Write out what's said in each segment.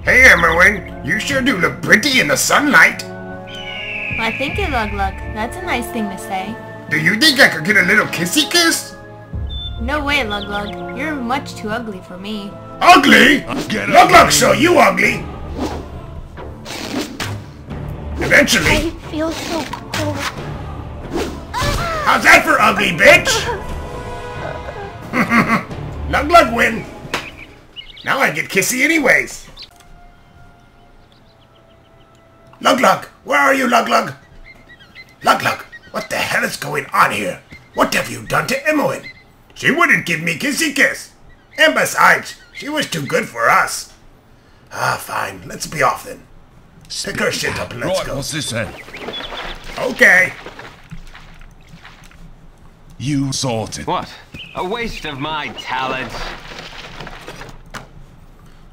Hey, Imoen, you sure do look pretty in the sunlight. Why, thank you, Luglug. That's a nice thing to say. Do you think I could get a little kissy kiss? No way, Luglug. You're much too ugly for me. Ugly? Luglug, so you ugly. Eventually. I feel so cold. How's that for ugly, bitch? Luglug win. Now I get kissy anyways. Luglug, where are you, Luglug? Luglug, what the hell is going on here? What have you done to Imoen? She wouldn't give me kissy kiss. And besides, she was too good for us. Ah, fine. Let's be off then. Pick her shit up and let's right, go. What's this then? Okay. You sorted. What? A waste of my talent.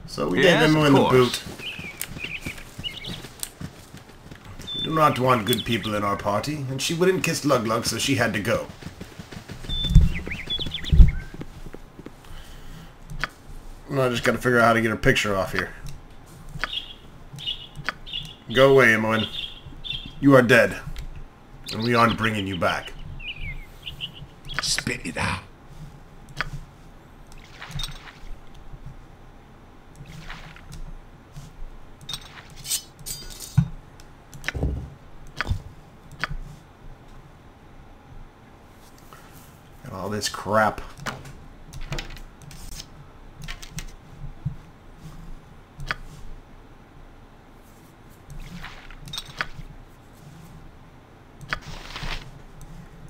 So we Yes, gave Imoen of the course. boot. We do not want good people in our party, and she wouldn't kiss Luglug, so she had to go. I just gotta figure out how to get her picture off here. Go away, Imoen. You are dead. And we aren't bringing you back. Spit it out. And all this crap.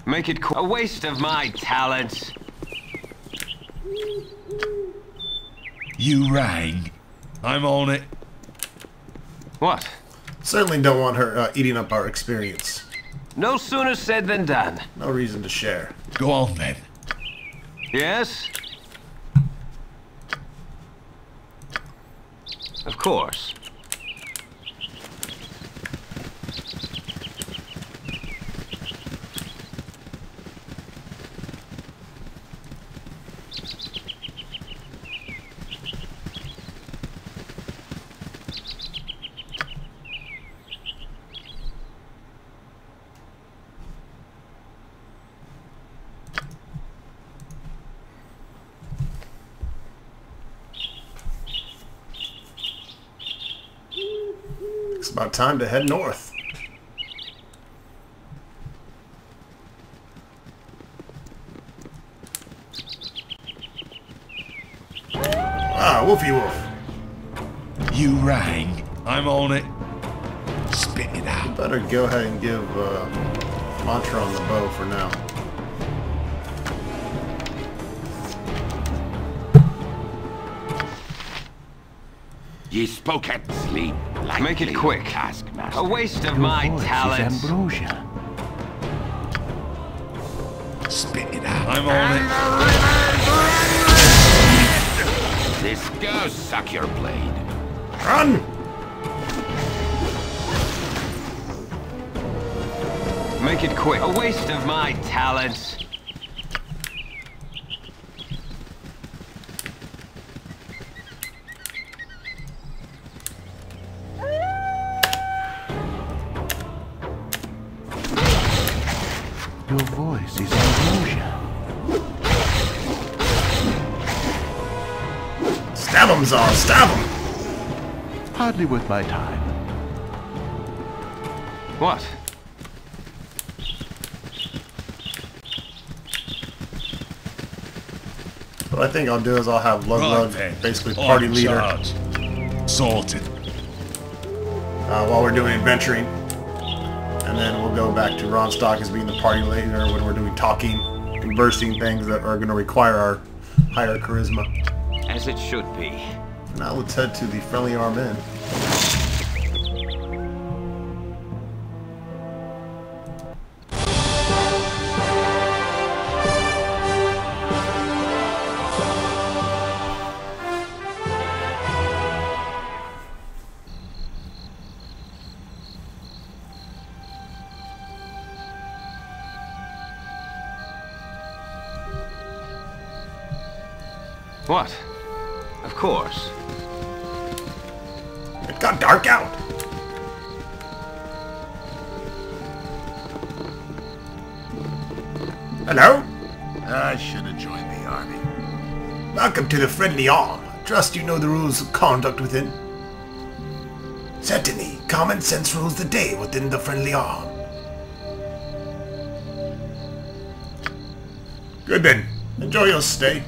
Make it a waste of my talent. You rang. I'm on it. What? Certainly don't want her eating up our experience. No sooner said than done. No reason to share. Go on then. Yes? Of course. It's about time to head north. Ah, woofy woof. You rang. I'm on it. Spit it out. Better go ahead and give mantra on the bow for now. Ye spoke at sleep. Make it quick. Taskmaster. A waste of my talent. Ambrosia. Spit it out. I'm on it. This go suck your blade. Run! Make it quick. A waste of my talent. Your voice is ambrosia. Stab him, Zar! Stab him! Hardly worth my time. What? What I think I'll do is I'll have Luglug then. basically I'm party in leader charge. Sorted. while we're doing adventuring. And then we'll go back to Ronstock as being the party leader when we're doing talking, conversing things that are going to require our higher charisma. As it should be. Now let's head to the Friendly Armed Inn. What? Of course. It got dark out. Hello? I should have joined the army. Welcome to the Friendly Arm. I trust you know the rules of conduct within. Certainly, common sense rules the day within the Friendly Arm. Good then. Enjoy your stay.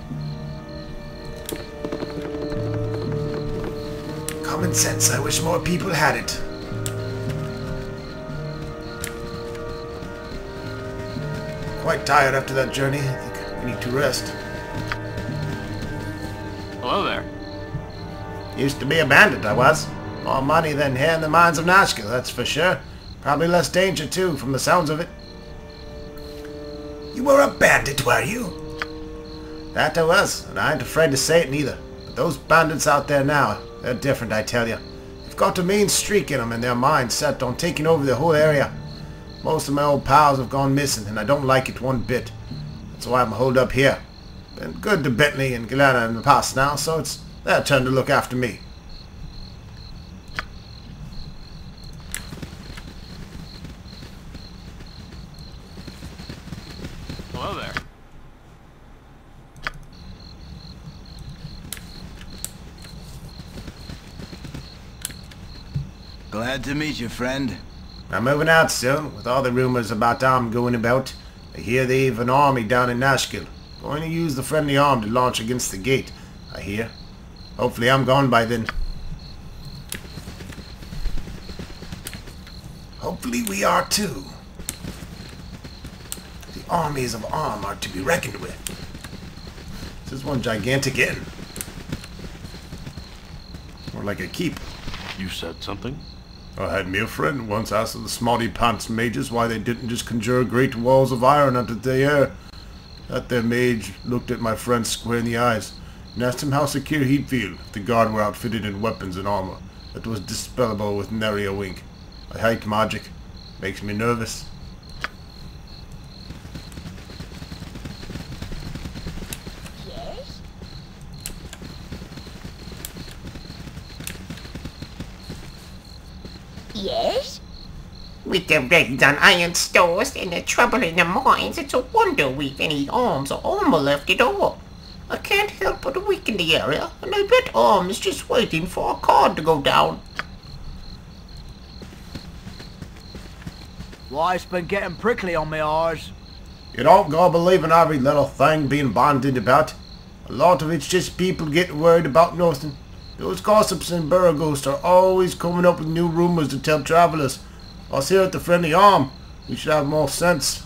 Common sense, I wish more people had it. Quite tired after that journey. I think we need to rest. Hello there. Used to be a bandit, I was. More money than here in the mines of Nashkel, that's for sure. Probably less danger, too, from the sounds of it. You were a bandit, were you? That I was, and I ain't afraid to say it neither. But those bandits out there now, they're different, I tell you. They've got a mean streak in them, and their minds set on taking over the whole area. Most of my old pals have gone missing, and I don't like it one bit. That's why I'm holed up here. Been good to Bentley and Galena in the past now, so it's their turn to look after me. Hello there. Glad to meet you, friend. I'm moving out soon, with all the rumors about arm going about. I hear they've an army down in Nashkel. Going to use the Friendly Arm to launch against the gate, I hear. Hopefully I'm gone by then. Hopefully we are too. The armies of Arm are to be reckoned with. This is one gigantic inn. More like a keep. You said something? I had me a friend once asked the smarty pants mages why they didn't just conjure great walls of iron out of the air. That their mage looked at my friend square in the eyes and asked him how secure he'd feel if the guard were outfitted in weapons and armor that was dispellable with nary a wink. I hate magic. Makes me nervous. Yes? Yes? With the raids on iron stores and the trouble in the mines, it's a wonder we've any arms or armor left at all. I can't help but weaken the area, and I bet Arm's just waiting for a card to go down. Life's been getting prickly on me arse. You don't go believing every little thing being bandied about. A lot of it's just people getting worried about nothing. Those gossips and burghosts are always coming up with new rumors to tell travellers. Us here at the Friendly Arm, we should have more sense.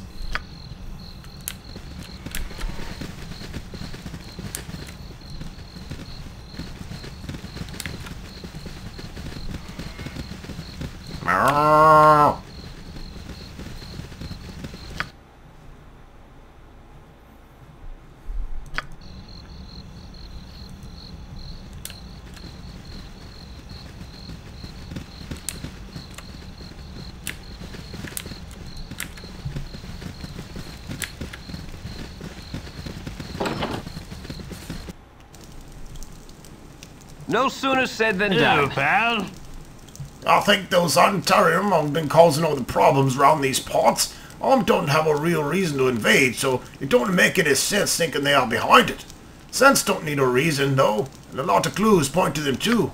Meow. No sooner said than Hello, done. pal. I think those Ontarium have been causing all the problems around these parts. Don't have a real reason to invade, so it don't make any sense thinking they are behind it. Sense don't need a reason, though, and a lot of clues point to them, too.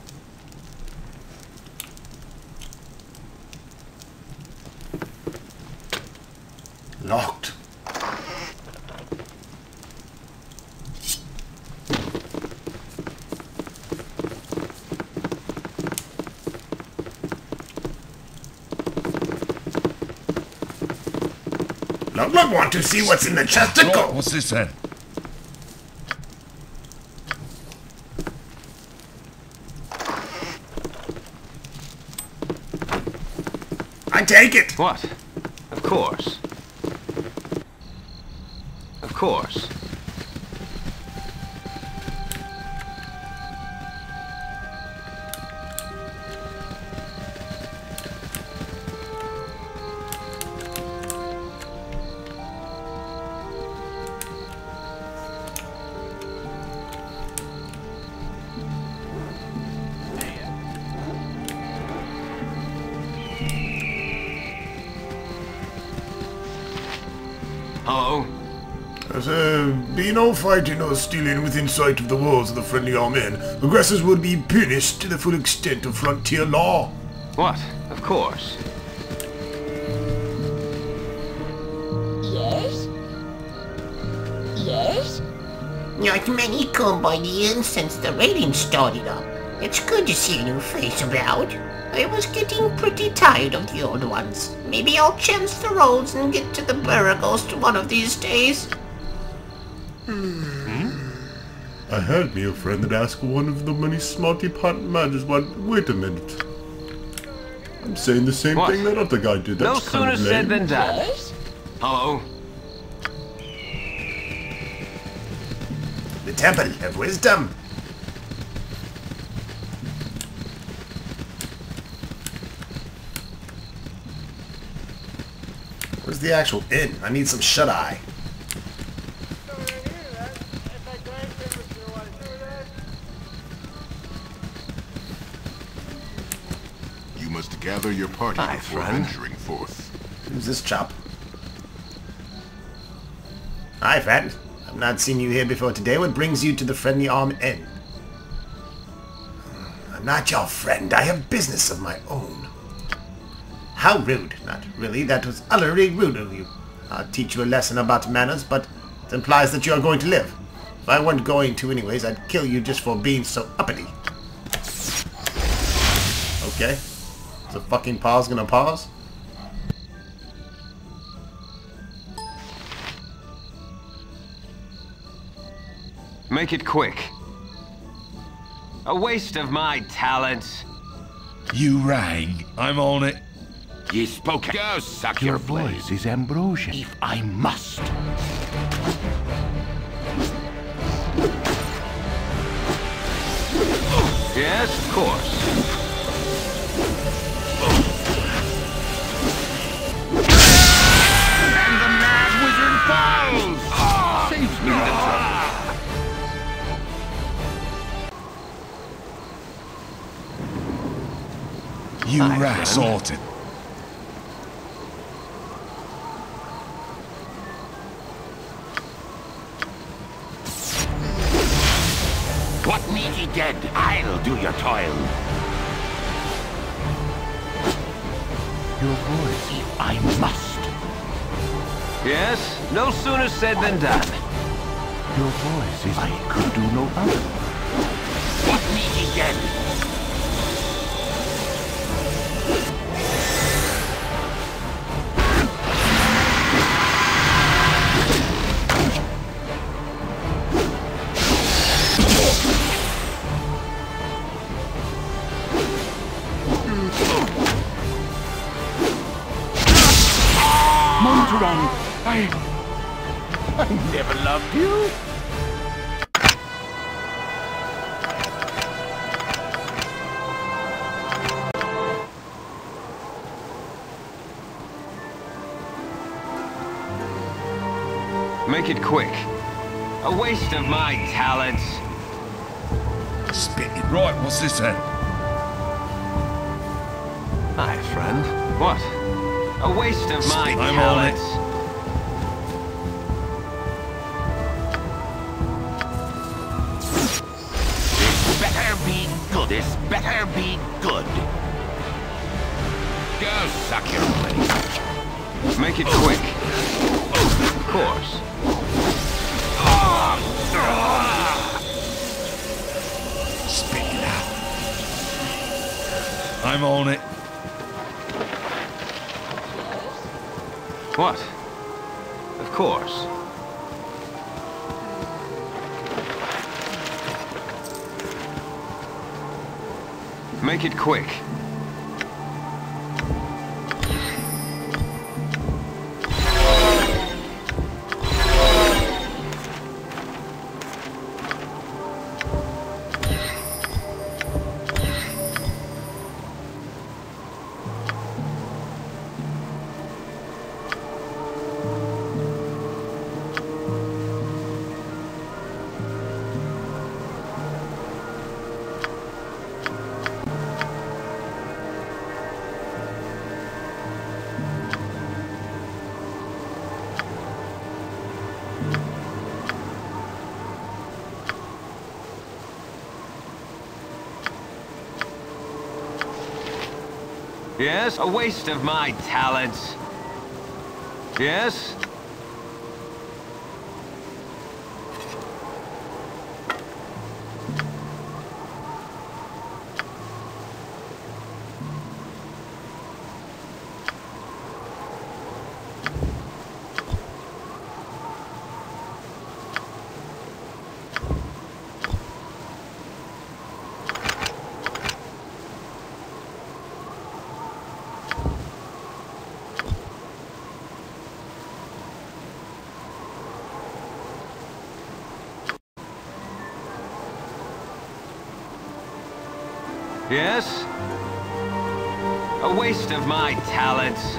Locked. Luglug want to see what's in the chesticle. What's this then? I take it. What? Of course. Of course. Hello? There's be no fighting or stealing within sight of the walls of the friendly Imoen. Aggressors would be punished to the full extent of frontier law. What? Of course. Yes? Yes? Not many come by the inn since the raiding started up. It's good to see a new face about. I was getting pretty tired of the old ones. Maybe I'll chance the roads and get to the Burgos one of these days. I heard me a friend that asked one of the many smarty pot matters. Wait a minute. I'm saying the same What? thing that other guy did. No That's kind sooner of said lame. than done. Yes? Hello? The Temple of Wisdom. Where's the actual inn? I need some shut-eye. You must gather your party Hi, before friend. venturing forth. Who's this chap? Hi, friend. I've not seen you here before today. What brings you to the Friendly Arm Inn? I'm not your friend. I have business of my own. How rude. Not really. That was utterly rude of you. I'll teach you a lesson about manners, but it implies that you are going to live. If I weren't going to anyways, I'd kill you just for being so uppity. Okay. Is the fucking pause gonna pause? Make it quick. A waste of my talents. You rang. I'm on it. Ye spoke. Go suck your voice. Is ambrosia. If I must. Yes, of course. And the mad wizard falls! Saves me the trouble. You rang. Sorted. What need ye dead? I'll do your toil. Your voice, if I must. Yes, no sooner said than done. Your voice is I could do no other. What need ye dead? Monteron, I never loved you. Make it quick. A waste of my talents. Spit it. Right, what's this then? Hi, friend. What? A waste of my I'm on it. talents. This better be good. This better be good. Go suck your place. Make it quick. Of course. Spit it out. I'm on it. What? Of course. Make it quick. Yes? A waste of my talents. Yes? Yes? A waste of my talents.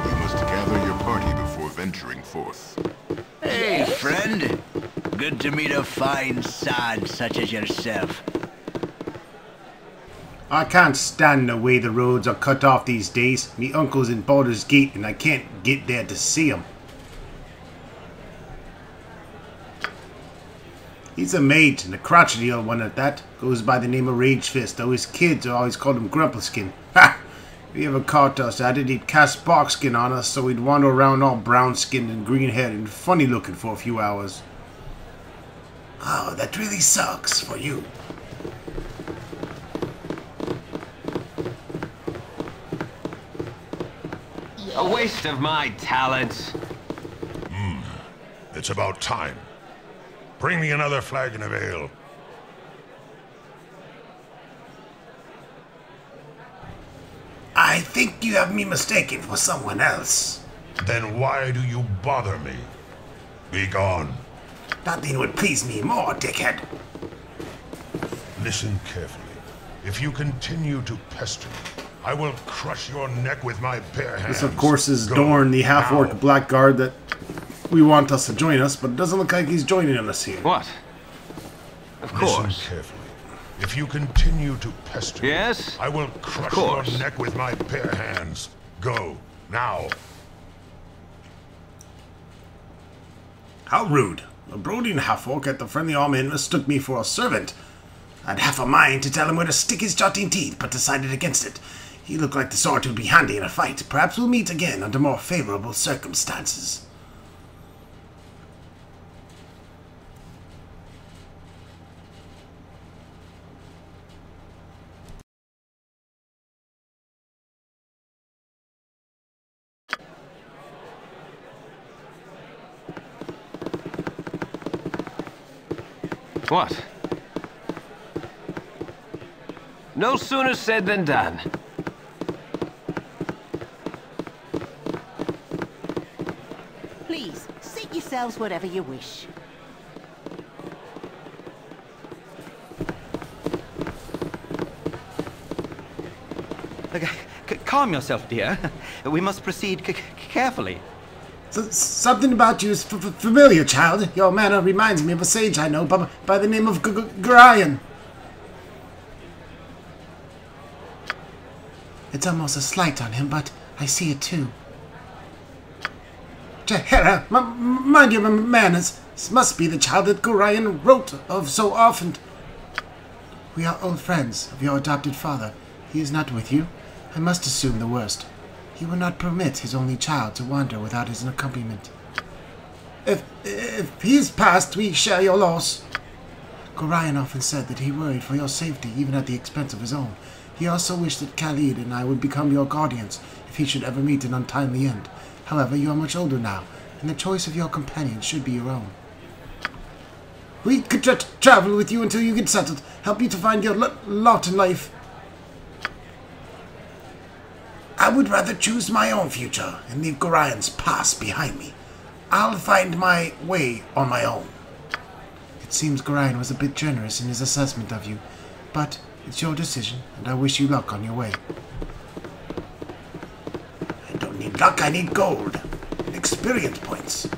You must gather your party before venturing forth. Hey, friend. Good to meet a fine sod such as yourself. I can't stand the way the roads are cut off these days. Me uncle's in Baldur's Gate and I can't get there to see him. He's a mage, and a crotchety old one at that. Goes by the name of Ragefist, though his kids always called him Grumpleskin. Ha! If he ever caught us at it, he'd cast barkskin on us, so we'd wander around all brown-skinned and green-haired and funny-looking for a few hours. Oh, that really sucks for you. A waste of my talents. It's about time. Bring me another flagon of ale. I think you have me mistaken for someone else. Then why do you bother me? Be gone. Nothing would please me more, dickhead. Listen carefully. If you continue to pester me, I will crush your neck with my bare hands. This, of course, is Go Dorn, the half-orc now. blackguard that we want us to join us, but it doesn't look like he's joining us here. What? Of Listen course. carefully. If you continue to pester Yes? me, I will crush your neck with my bare hands. Go, now. How rude. A brooding half-orc at the friendly Imoen mistook me for a servant. I'd half a mind to tell him where to stick his jutting teeth, but decided against it. He looked like the sort who'd be handy in a fight. Perhaps we'll meet again under more favorable circumstances. What? No sooner said than done. Please, seat yourselves wherever you wish. Okay, calm yourself, dear. We must proceed carefully. Something about you is familiar, child. Your manner reminds me of a sage I know by the name of Gorion. It's almost a slight on him, but I see it too. Tehera, mind your manners. This must be the child that Gorion wrote of so often. We are old friends of your adopted father. He is not with you. I must assume the worst. He will not permit his only child to wander without his accompaniment. If he is passed, we share your loss. Gorion often said that he worried for your safety, even at the expense of his own. He also wished that Khalid and I would become your guardians if he should ever meet an untimely end. However, you are much older now, and the choice of your companion should be your own. We could travel with you until you get settled, help you to find your lot in life. I would rather choose my own future and leave Gorion's past behind me. I'll find my way on my own. It seems Gorion was a bit generous in his assessment of you, but it's your decision, and I wish you luck on your way. I don't need luck, I need gold. And experience points.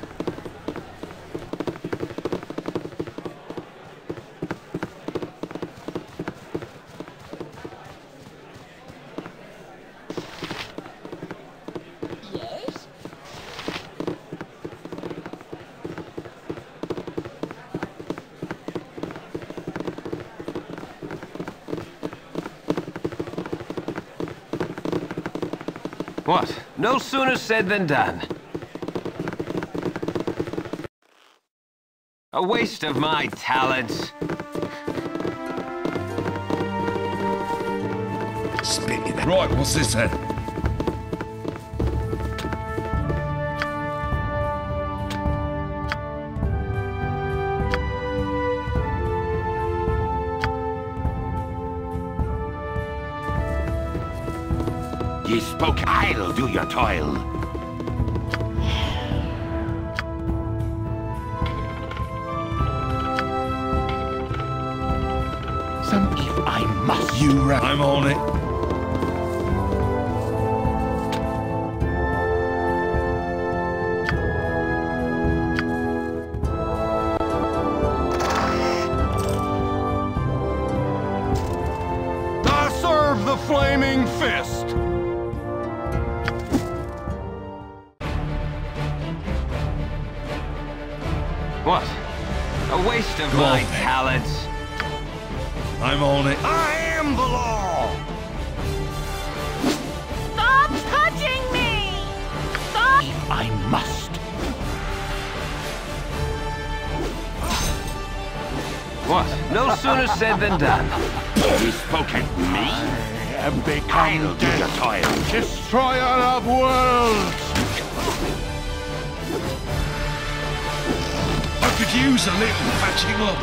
Yes? What? No sooner said than done. A waste of my talents. Spit it out. Right, what's this then? Ye spoke, I'll do your toil. Some if I must. I'm on it. I serve the flaming fist. What? A waste of my talents. I'm on it. I am the law. Stop touching me! Stop! If I must. What? No sooner said than done. Ye spoke at me? I am become I'll do your toil. destroyer of worlds. I could use a little patching up.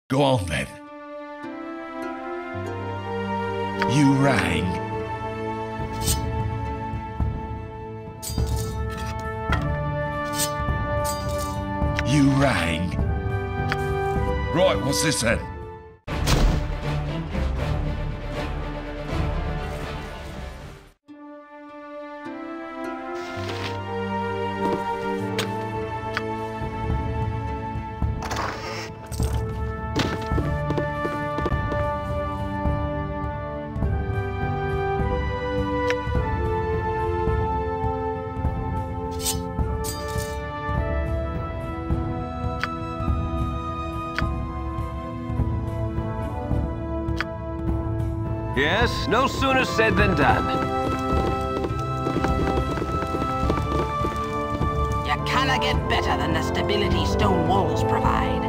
Go on then. You rang. You rang. Right, what's this then? Yes, no sooner said than done. You cannot get better than the stability stone walls provide.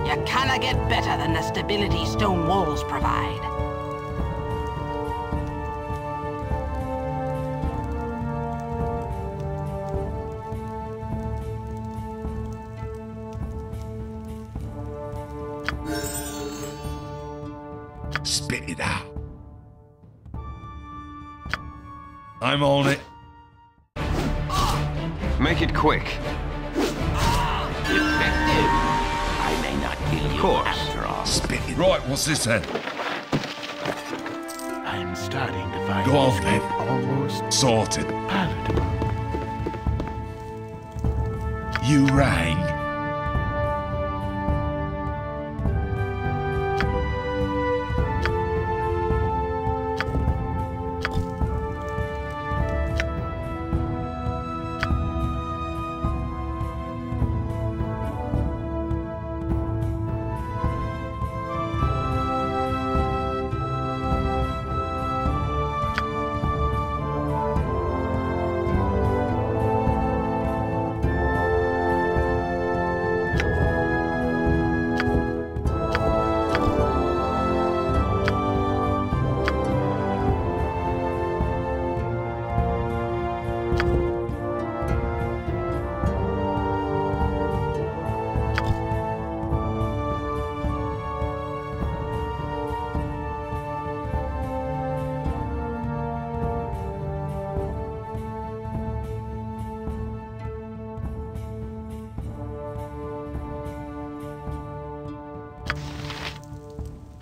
You cannot get better than the stability stone walls provide. Spit it out. I'm on it. Make it quick. Effective. I may not kill you after all. Spit it. Right, what's this then? I'm starting to find Go on this then. group almost Sorted. palatable. You rang.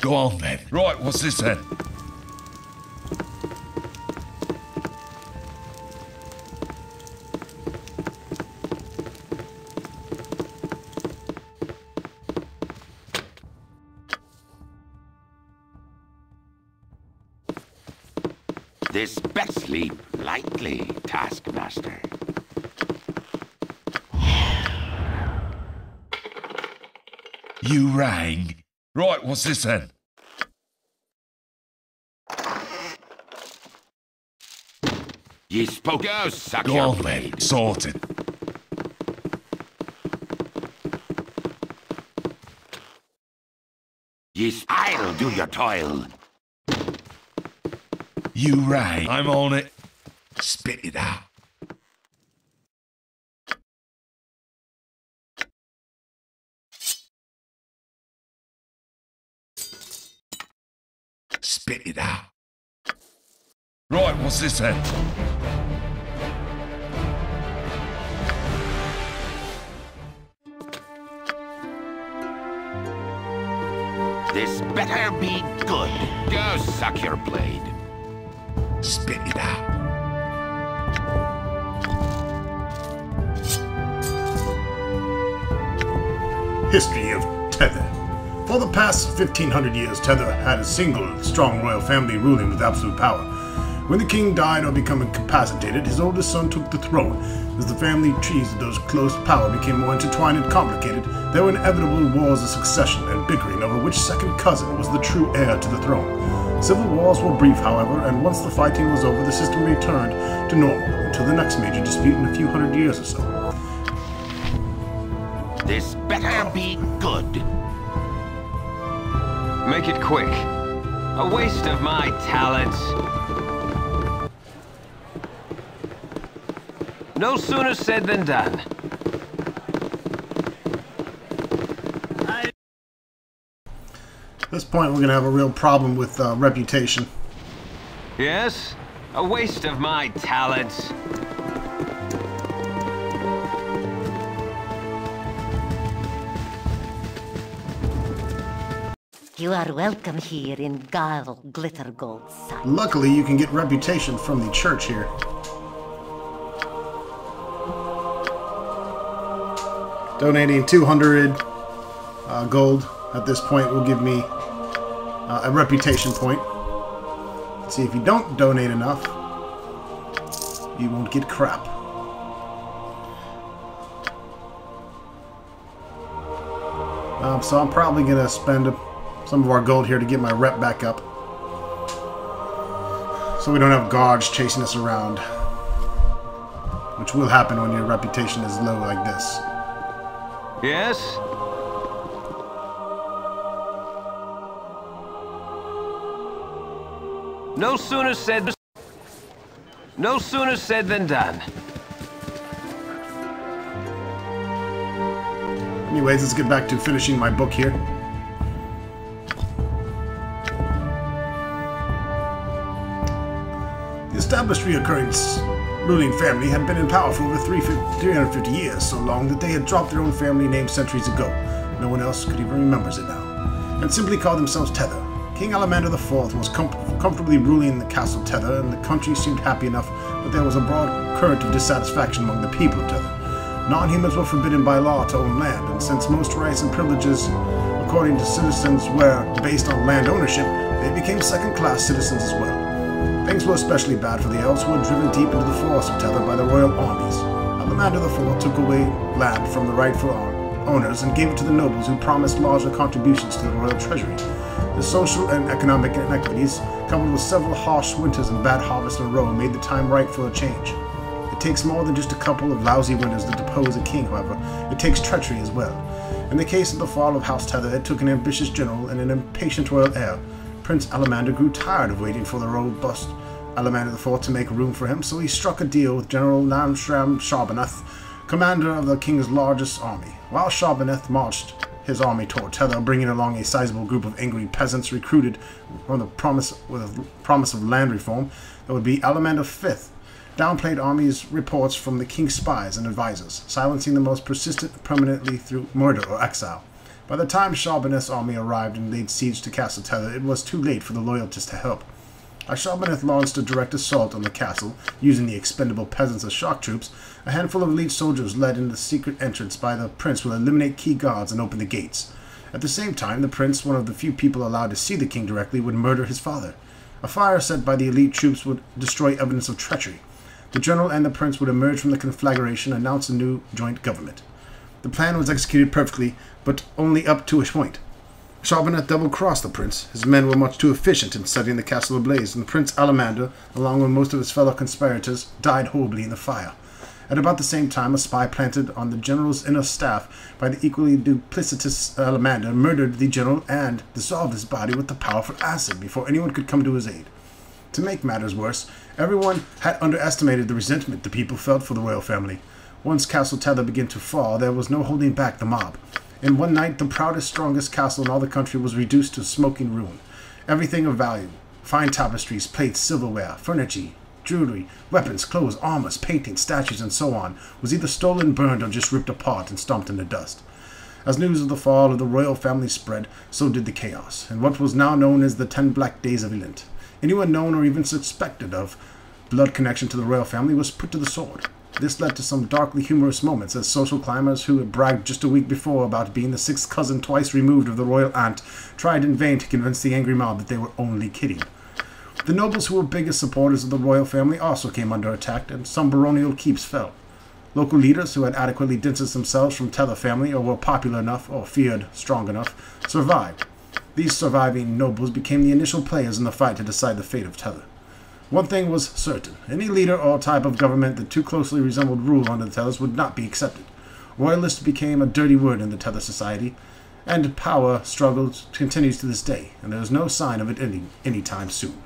Go on then. Right, what's this then? This bet sleep lightly, Taskmaster. You rang. Right, what's this then? Ye spoke. Go suck Go your on blade. then. Sorted. I'll do your toil. You rang. I'm on it. Spit it out. Spit it out. Right, what's this then? This better be good. Go suck your blade. Spit it out. History of Tethyr. For the past 1500 years, Tethyr had a single, strong royal family ruling with absolute power. When the king died or became incapacitated, his oldest son took the throne. As the family trees of those close to power became more intertwined and complicated, there were inevitable wars of succession and bickering over which second cousin was the true heir to the throne. Civil wars were brief, however, and once the fighting was over, the system returned to normal until the next major dispute in a few hundred years or so. This better be good. Make it quick. A waste of my talents. No sooner said than done. At this point, we're going to have a real problem with reputation. Yes? A waste of my talents. You are welcome here in Glittergold's side. Luckily, you can get reputation from the church here. Donating 200 gold at this point will give me a reputation point. Let's see, if you don't donate enough, you won't get crap. So I'm probably going to spend some of our gold here to get my rep back up, so we don't have guards chasing us around, which will happen when your reputation is low like this. Yes? No sooner said than done. Anyways, let's get back to finishing my book here. The established reoccurring ruling family had been in power for over 350 years, so long that they had dropped their own family name centuries ago. No one else could even remember it now, and simply called themselves Tethyr. King Alamander IV was comfortably ruling the castle Tethyr, and the country seemed happy enough, but there was a broad current of dissatisfaction among the people of Tethyr. Non-humans were forbidden by law to own land, and since most rights and privileges, according to citizens, were based on land ownership, they became second-class citizens as well. Things were especially bad for the elves, who were driven deep into the forests of Tethyr by the royal armies. Alamander IV took away land from the rightful owners and gave it to the nobles, who promised larger contributions to the royal treasury. The social and economic inequities, coupled with several harsh winters and bad harvests in a row, made the time right for a change. It takes more than just a couple of lousy winters to depose a king, however. It takes treachery as well. In the case of the fall of House Tethyr, it took an ambitious general and an impatient royal heir. Prince Alamander grew tired of waiting for the robust Alamander IV to make room for him, so he struck a deal with General Namshram Sharbaneth, commander of the king's largest army. While Sharbaneth marched his army toward Tethyr, bringing along a sizable group of angry peasants recruited with a promise of land reform that would be Alamander V, downplayed army's reports from the king's spies and advisors, silencing the most persistent permanently through murder or exile. By the time Shalbaneth's army arrived and laid siege to Castle Tethyr, it was too late for the loyalists to help. As Shalbaneth launched a direct assault on the castle, using the expendable peasants as shock troops, a handful of elite soldiers led in the secret entrance by the prince will eliminate key guards and open the gates. At the same time, the prince, one of the few people allowed to see the king directly, would murder his father. A fire set by the elite troops would destroy evidence of treachery. The general and the prince would emerge from the conflagration and announce a new joint government. The plan was executed perfectly, but only up to a point. Shalbaneth double-crossed the prince. His men were much too efficient in setting the castle ablaze, and Prince Alamander, along with most of his fellow conspirators, died horribly in the fire. At about the same time, a spy planted on the general's inner staff by the equally duplicitous Alamander murdered the general and dissolved his body with the powerful acid before anyone could come to his aid. To make matters worse, everyone had underestimated the resentment the people felt for the royal family. Once Castle Tethyr began to fall, there was no holding back the mob. In one night, the proudest, strongest castle in all the country was reduced to smoking ruin. Everything of value, fine tapestries, plates, silverware, furniture, jewelry, weapons, clothes, armors, paintings, statues, and so on, was either stolen, burned, or just ripped apart and stomped in the dust. As news of the fall of the royal family spread, so did the chaos, and what was now known as the 10 Black Days of Elent. Anyone known or even suspected of blood connection to the royal family was put to the sword. This led to some darkly humorous moments as social climbers who had bragged just a week before about being the sixth cousin twice removed of the royal aunt tried in vain to convince the angry mob that they were only kidding. The nobles who were biggest supporters of the royal family also came under attack, and some baronial keeps fell. Local leaders who had adequately distanced themselves from Tethyr family or were popular enough or feared strong enough survived. These surviving nobles became the initial players in the fight to decide the fate of Tethyr. One thing was certain. Any leader or type of government that too closely resembled rule under the Tethers would not be accepted. Royalist became a dirty word in the Tethyr society, and power struggle continues to this day, and there is no sign of it ending anytime soon.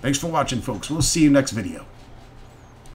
Thanks for watching, folks. We'll see you next video.